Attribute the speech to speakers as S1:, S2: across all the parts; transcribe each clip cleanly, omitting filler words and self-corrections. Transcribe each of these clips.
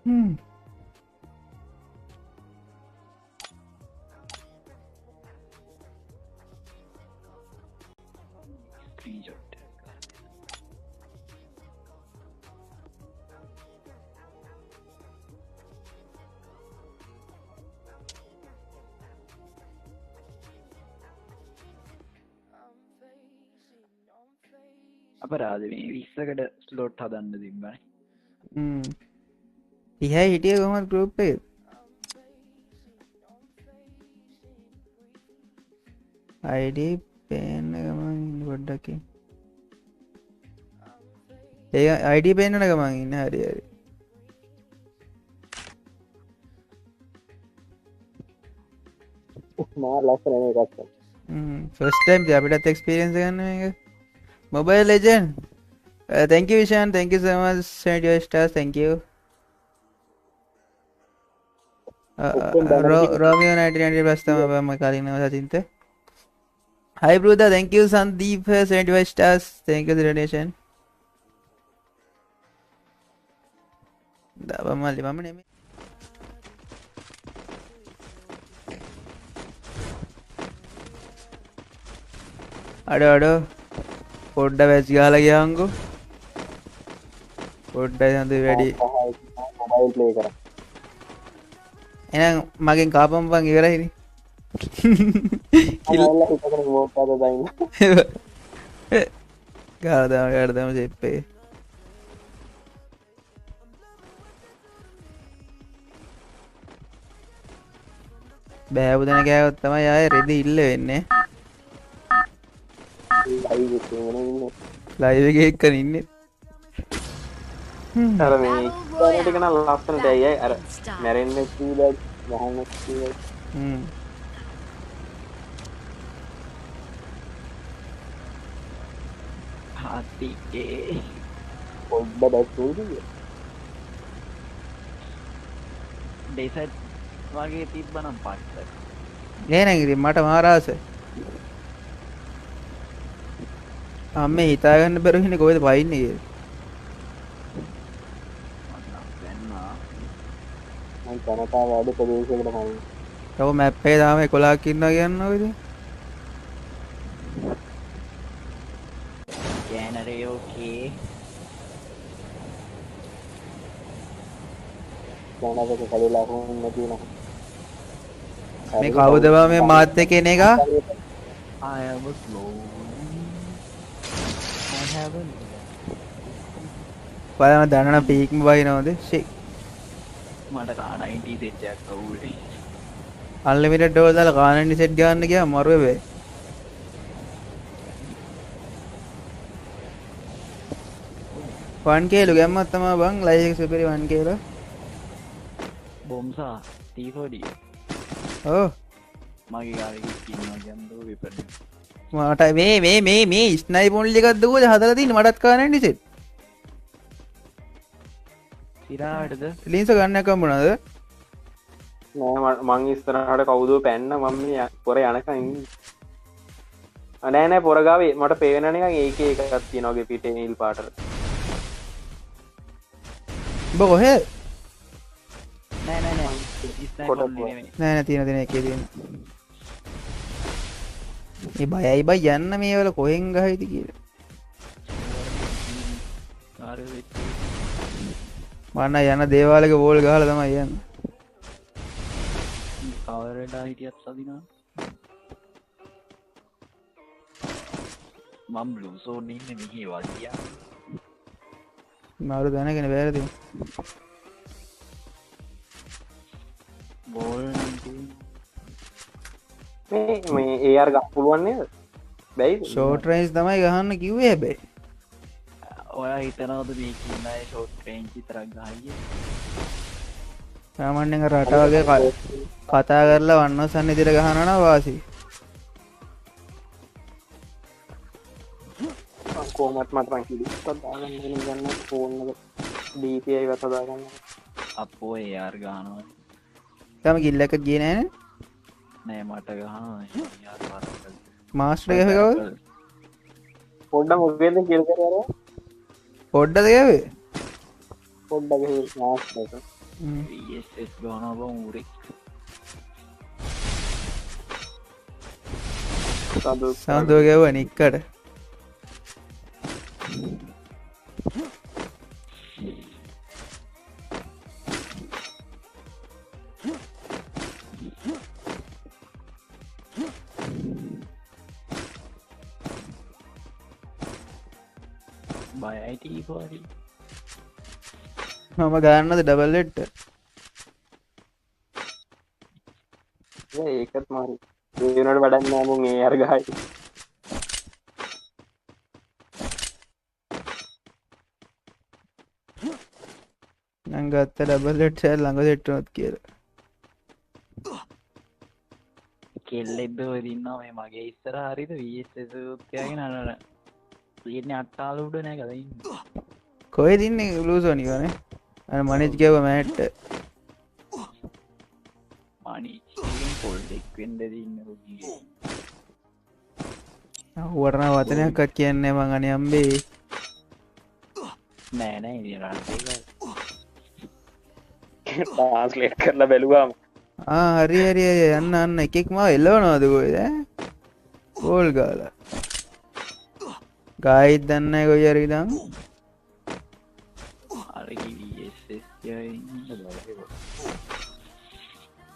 S1: Hmm.
S2: Screenshot. අපරාධ මේ 20කට slot හදන්න තිබ්බනේ.
S1: Hmm. තිහයි හිටිය කොහොමද ගෲප් එකේ? ID පේන්න ගමන් ඉන්න පොඩ්ඩක් ඉන්න. ඒ ID පේන්න ගමන් ඉන්න හරි හරි.
S3: මා ලස්සන මේකත්
S1: First time අපිටත් experience ගන්න මේක. Mobile Legend. Thank you Vishan, thank you so much. Send your stars, thank you. Romeo 1990 plus තමයි කලින් සතින්ත. Hi brother, thank you Sandeep, send your stars, thank you the donation. මල්ලි මම නෙමෙයි. අඩෝ පොඩ්ඩ වැස් ගහලා ගියාංගෝ. පොඩ්ඩයි හඳ වැඩි.
S3: මොබයිල් ප්ලේ කරා
S1: එහෙනම් මගෙන් කාපම්පන් ඉවරයිනේ.
S3: අල්ලා හිතගෙන මොකද දයින්
S1: ගාදාම සෙප්පේ. බෑවුදන කෑවොත් තමයි ආයේ රෙදි ඉල්ල වෙන්නේ.
S3: ලයිව් එකේ ඉන්නේ
S1: ලයිව් එකේ එක්කන ඉන්නේ.
S3: අර මේ ඉස්සරහට ටික නම් ලස්සනට ඇයි අර මැරෙන්න කීයද ගහන්න කීයද
S2: හතිගේ
S3: පොඩ්ඩ දැක්කුවද
S2: ඩෙසර්ට් වගේ තිබ්බනම් පට්ට.
S1: නෑ නෑ ඉතින් මට මාරාස. අම්මේ හිතාගන්න බැරුව ඉන්නේ කොහෙද පයින්නේ කියලා.
S3: මම ජනතාව වැඩ ප්‍රදේශයකට මම
S1: ඔව් මැප් එකේ තාම 11ක් ඉන්නවා කියන්නකෝ ඉතින්.
S2: ජනරේ ඕකේ.
S3: ජනතාවක කලලා හොන්න නැති නම
S1: මේ කවුද බා මේ මාත් එක්ක එන එක?
S2: I was slow. I haven't.
S1: බලන්න දන්නන පීක්ම වයින්නවද? ෂේ.
S2: මට කා 90 සෙට් එකක් අවුලේ.
S1: අන්ලිමිටඩ් ඩෝල් දාලා කානන්ඩි සෙට් ගන්න ගියා මරුවේ බෑ. 1k ලු ගැම්මක් තමයි බං ලයිව් එක සුපිරි 1k ල.
S2: බොම්සා T40.
S1: ඔව්.
S2: මගේ ගාවේ ඉන්නවා කියන්නකො විපරි.
S1: මට මේ ස්නයිප් ඔන්ලි එකක් දුවද හදලා තියෙන්නේ මටත් කානන්ඩි සෙට්.
S2: ඉරාටද
S1: ලින්ස ගන්නයක් හම්බුණාද?
S3: නෑ මං ඉස්සරහට කවුදෝ පැන්න මම මේ පොර යනකම් ඉන්නේ නෑ නෑ පොර ගාවේ මට පේන නිකන් ඒකේ එකක් තියෙනවා ගේ පිටේ නිල් පාටට
S1: ඔබ කොහෙද?
S2: නෑ නෑ නෑ ස්නයිපර් නෙමෙයි.
S1: නෑ නෑ තියෙන එකේ තියෙන. මේ බයයි බය යන්න මේ වල කොහෙන් ගහයිද කියලා.
S2: ආරෙ වෙච්ච
S1: මන්න යන දේවාලයක වෝල් ගහලා තමයි යන්නේ.
S2: කවරේඩා හිටියත් සදිනා මම බ්ලූ සෝන් ඉන්නේ මෙහි වදියා.
S1: මාරු දැනගෙන බෑරද?
S2: බෝල්
S3: මේ AR ගන්න පුළුවන් නේද බැයිද
S1: ෂෝට් රේන්ජ් තමයි ගහන්න කිව්වේ හැබැයි.
S2: ඔයා හිතනවද මේ කියන්නේ ෂෝට් රේන්ජ් විතරක් ගහයියේ?
S1: සාමාන්‍යයෙන් රට වගේ කතා කරලා වන්නසන්න ඉදිරියට ගහනවා නම් වාසි.
S3: කොහොමත් මට මං කිව්වා දාගන්න වෙන ගන්න ෆෝන් එක DPI එක දාගන්න
S2: අපෝ AR ගහනවා.
S1: තම කිල්ල එකක් ගියේ නෑනේ.
S2: නෑ මට ගහනවා AR පාරක්.
S1: මාස්ටර් එක කවුද?
S3: පොඩ්ඩක් මොකේද කියලා කරලා
S1: පොඩ්ඩද ගාවේ?
S3: පොඩ්ඩක් ගේ මාස් එක
S2: VSS ගහනවා බං ඌරේ.
S1: සඳෝ ගැව නික්කට
S2: බයයි ටීපෝරි.
S1: මම ගන්නද ඩබල් එට්ට
S3: ඒකත් මාරි ඒනට වඩන්න මුන් ඒ අර්ගහයි
S1: නංගත්ත ඩබල් එට් ළඟ දෙට්ටනොත් කියල
S2: කෙල්ලෙක්ද ඔදින්නවා මේ මගේ ඉස්සර හරිත වීස්සසුත්යගෙන අනන තියන්නේ අට්ටාල උඩ නෑ කලයින්න
S1: කොය දින්නේ ලූසෝනිකන අ මනජ් ගැව මෑට්ට
S2: මනි පොල් දෙක්වෙන්ඩ දන්න රුගිය
S1: වරණ වතනයක්ත් කියන්නේ මං අන අම්බේ
S2: නෑනෑ ඉදිරට
S3: ට්‍රාන්ස්ලේට් කරලා බැලුවාම
S1: හරි හරි යන්න අන්න එකෙක්ම එල්ලවනවාද කොයිද ගෝල් ගාල ගායිත් දන්න කොයිරරිදම්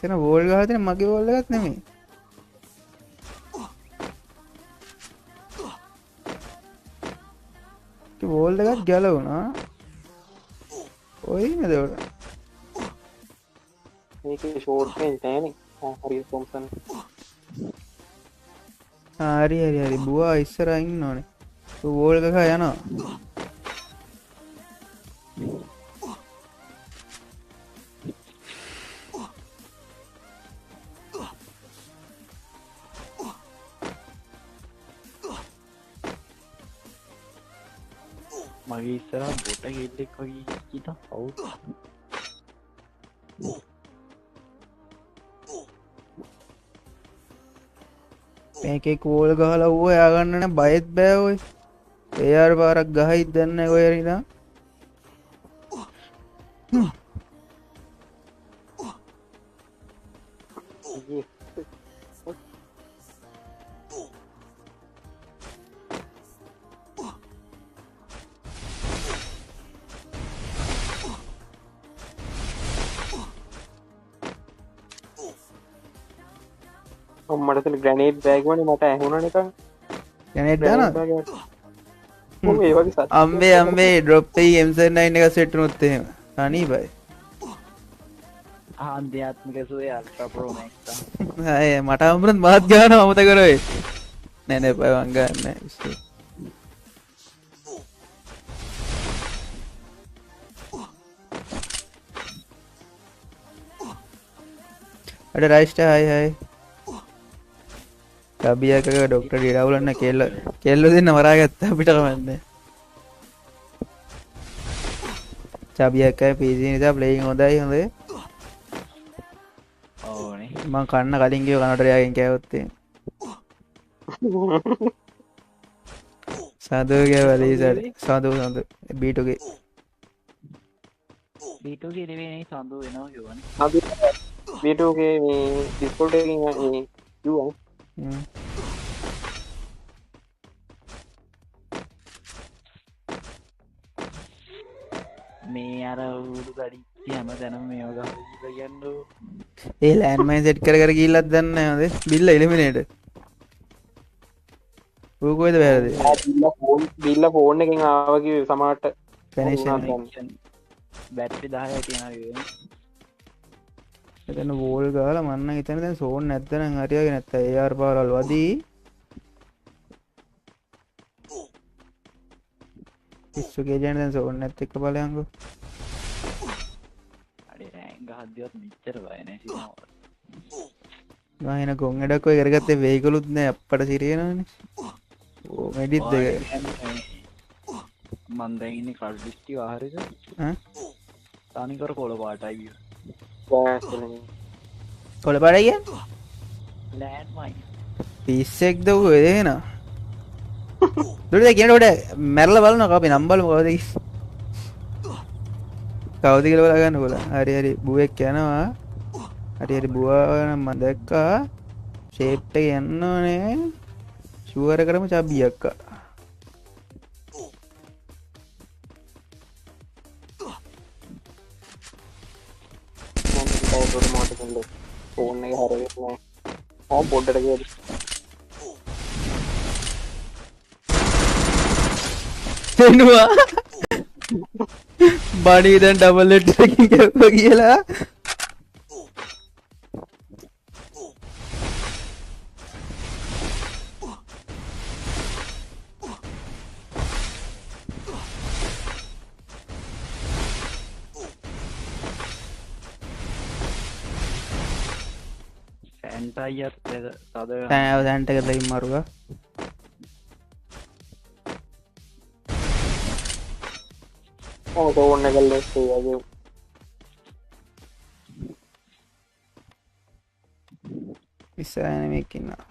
S1: තන බෝල් ගාතන මගේ බෝල්ලගත් නෙමේ බෝල්ඩගත් ගැල වුණා ඔයි මෙදවට
S3: ඒක ෂෝට්ෙන් තෑන හරි කොම්සන්
S1: හරි හරි හරි බවා ඉස්සරයින්න ඕනේ බෝල්ගක යනවා
S2: මගේ ඉස්සර බොට ගෙල්ලෙක් වගේ හිත අවු
S1: මේකෙක් වෝල් ගහල වූ යාගන්නන බයත් බෑවයි ඒයාර් පාරක් ගහයිත් දන්න කොයරිලා
S3: මටතන ග්‍රනේට් බෑගවන මට ඇහුණ එක
S1: ගැනෙට් දන
S3: ඒ වගේ සත්
S1: අම්බේ අම්බේ ඩොප්පයි එම්සර්නයින් එක සෙට් නොත්තේම අනී බයි
S2: ආන්ධ්‍යාත්මික සුවේ අල්ට්‍රපරෝමෙක්ට
S1: ඇය මට අම්රත් මාත් ගාන අමත කරයි නැන පවංගන්න අඩ රයිස්ට හයි කබියක ඩොක්ට ඩිරවුලන්න කෙල්ල දෙන්න වරාගත්ත අපිට කමන්න චබියක්කයි පිසි නිසා ප්ලේයින් හොදයි හොඳේ
S2: ඕනේ
S1: මං කන්න කලින්ගේ කනටරයාගෙන් කෑවොත්තේ සඳගේ වලීසට සඳ සඳ බීටුගේ
S2: බීටු කිරවෙන සඳු වෙනවා යවන
S3: බීටගේ මේ ඩිස්කොල්ට යුවන්
S2: මේ අර උඩු ගඩි හැම තැනම මේ වග කියන්න
S1: ඒ ලෑන්මයි සෙට් කර ගිල්ලත් දන්න ද බිල්ල එලිමිනේට ඌකොයිද වැරද
S3: බිල්ල ෆෝර්න් එකින් ආවගේ සමාට
S1: පැනිෂන්
S2: බැට්‍රි 10 තියෙනවා
S1: එතන වෝල් ගාලා මන්න හිතන්නේ දැන් සෝන් නැත්නම් හරියගෙන නැත්නම් AR පාරවල් වදී පිස්සු ගේජන දැන් සෝන් නැත් එක්ක බලයන්කෝ
S2: අඩේ රෑන්ග හදදිවත් මෙච්චර බය නැහැ සිනවා
S1: මම එන ගොන් එඩක් ඔය කරගත්තේ වෙහිකලුත් නෑ අප්පට සිරියනවනේ ඕ මෙඩිත් දෙක
S2: මන් දැන් ඉන්නේ කල්ඩිස්ටි ආහාරෙක
S1: ඈ
S2: තනිකර කොළ පාටයි විය
S1: කොළ පාටයි කියන්නේ
S2: ලෑන්ඩ් මයින්
S1: පිස්සෙක් දව එදේන දුරද කියනකොට මැරලා බලනවා අපි නම් බලමු කවුද කවුද කියලා බලගන්න ඕලා. හරි හරි බුවෙක් යනවා. හරි හරි බුවා නම් මම දැක්කා. ෂේප් එක යන්න ඕනේ. ෂුවර් කරමු චබ්බියක්.
S3: ෆෝන් එක හරවෙන්නේ ඕම් පොඩ්ඩට ගියද
S1: එනවා. බණී දැන් ඩබල් හෙඩ් එකකින් කරුවා කියලා.
S2: සැන්ටයියත් සද
S1: දැන්ට එක ලයින් මරුවා.
S3: ෆෝන් එක ලෙස් වගේ
S1: ඉස්සරහන මේක ඉන්නවා.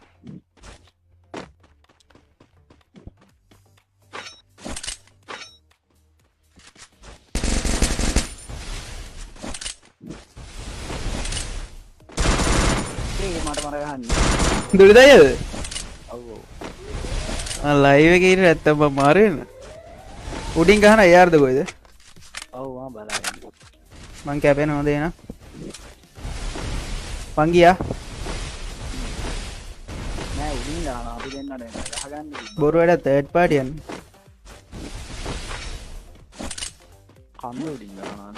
S2: මට මරගන්න
S1: දුරිදයද
S2: ඔව්
S1: ලයිව එක ඉන්න ඇත්තම මාරෙන්න උඩින් ගහන එයාර්ද කොයිද
S2: ඔව් බලන්න
S1: මං කැපෙන හොඳ එන පංගියා
S2: නෑ උඩින් දාන අපි දෙන්නට ගහගන්න
S1: බොරු වැඩ තර්ඩ් පාටියන්
S2: කන්න උඩින් දාන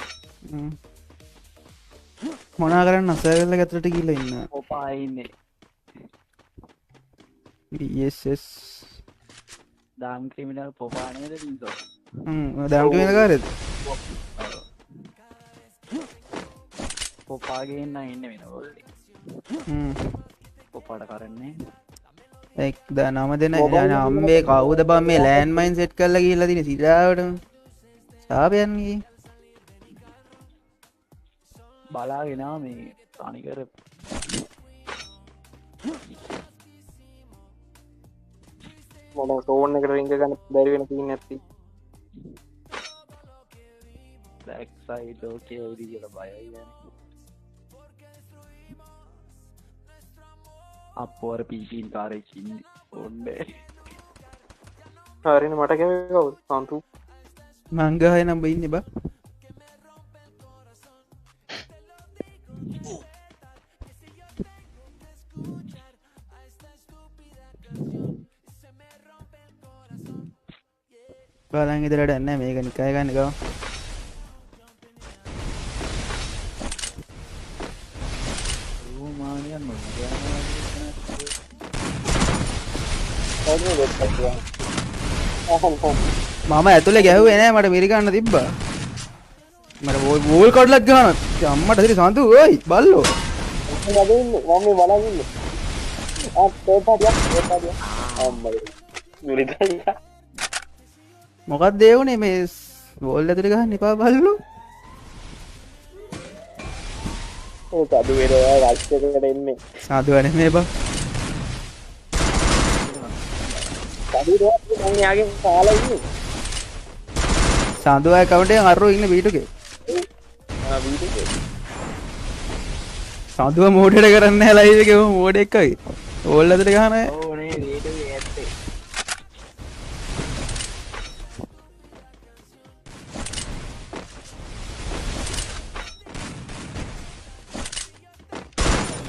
S1: මොනා කරන්න අසරල ඇතුලට ගිහිල්ලා ඉන්න
S2: ඔපා ඉන්නේ
S1: BSS
S2: දාම් ක්‍රිමිනල් පොපානේද ලින්සෝ
S1: දැම් කියන කාරෙද
S2: පොපාගේ ඉන්න ඉන්න වෙන ඔල්ලි පොපාට කරන්නේ
S1: එක් ද නම දෙන යන අම්බේ කවුද බම් මේ ලෑන් මයින් සෙට් කරලා ගිහිල්ලා තියෙන සිරාවට සාපයන්ගේ
S2: බලාගෙනා මේ තනිකර
S3: මොන ෆෝන් එකට රින්ග ගන්න බැරි වෙන සීන් නැති
S2: බැක් සයිඩ් ඕකේ උඩි කියලා බයයි යන්නේ අප්පෝර පීපීන් කාරෙක් ඉන්නේ ඕන්නේ
S3: හරිනේ මට කැවේ කවුද සන්තු
S1: මංගහය නම් ඉන්නේ බා බලන් ඉදරට එන්න මේක නිකාය ගන්න ගව
S2: රෝමානියන්
S1: මම ඇතුලේ ගැහුවේ නෑ මට මිරිකන්න තිබ්බා මට වෝල් කඩලක් ගහන අම්මට හරි සන්තු ඔයි බල්ලෝ
S3: මම බලන් ඉන්නේ
S1: මොකක්ද දේවුනේ මේ වෝල් ඇතුලේ ගහන්න එපා බල්ලෝ
S3: සතු වෙනවා රක්ෂකට එන්නේ
S1: සාදුවනේ මේ බා
S3: යාගේ කාලා ඉන්නේ
S1: සඳුවයි කවුන්ටෙන් අරෝ ඉන්න බීටුකේ සඳුව මෝඩට කරන්න ලයිව එක මෝඩ එක්කයි ඕල් ඇතුලේ ගහන
S2: ඕනේ වීඩියෝ ඇත්තේ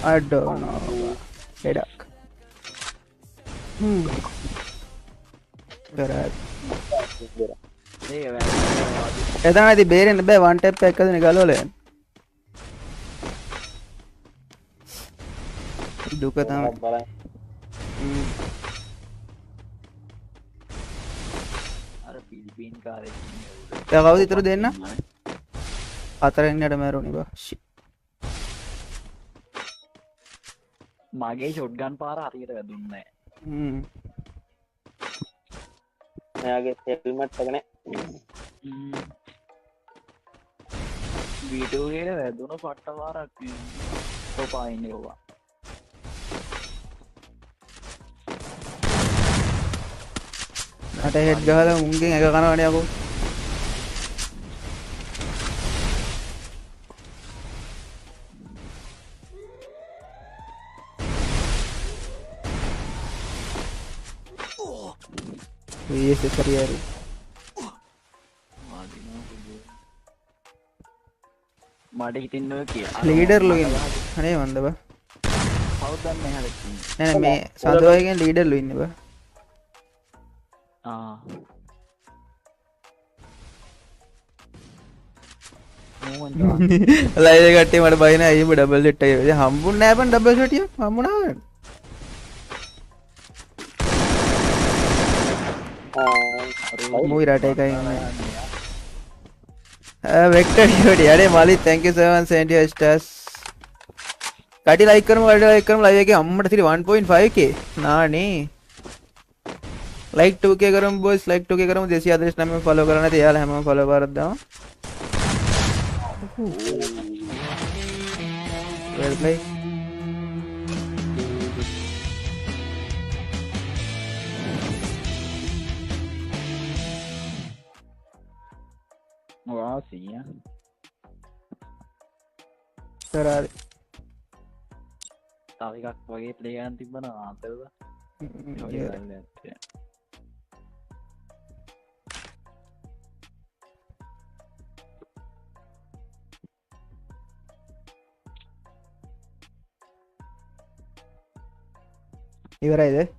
S1: I don't know. Hedak. Berat. එතන ඇති බේරෙන්න බෑ වන් ටැප් එකක් අදින ගලවලා යන්න. දුක තමයි.
S2: අර පිලිපීන් කාරෙක් ඉන්නේ
S1: දැන් කවුද ඊතර දෙන්න? හතරෙන් යට මැරුණේ බා.
S2: මගේ ෂොට්ගන් පාර හරියට වැදුන්නේ
S3: එයාගේ හෙල්මට් එක නේ
S2: වීඩියෝගේ වැදුණු පට්ට පාරක් පොපා ඉන්නේ ඕවා
S1: මට හෙඩ් ගහලා මුංගෙන් එක කනවනේ යකෝ VSS හරියට
S2: මට හිතෙන්න කිය
S1: ලීඩර්ලු ඉන්නේ අනේ මන්ද බා
S2: කවුදන්න හල
S1: නෑ මේ සඳුවයගෙන් ලීඩර්ලු ඉන්න බා ලයිව කට්ටිය මට බයින අයිම ඩබල් සෙට් එක හම්බුන්නේ නෑ බන් ඩබල් සෙට් එක හම්බුණා මූවි රට එකයි ඉන්නේ වෙක්ටර් ඩියෝඩි අනේ මලි thank you so much send your stars කටි ලයික් කරමු ලයිව් එකේ අම්මට තිරි 1.5k නානේ ලයික් 2k කරමු බොයිස් ලයික් 2k කරමු 249 ෆලෝ කරන්න නැති එයාලා හැමෝම ෆලෝ කරලා දාමු well play
S2: සිය
S1: කරාරි
S2: තව එකක් වගේ ප්ලේගන් තිබන ආතරද
S1: ඉවරයිද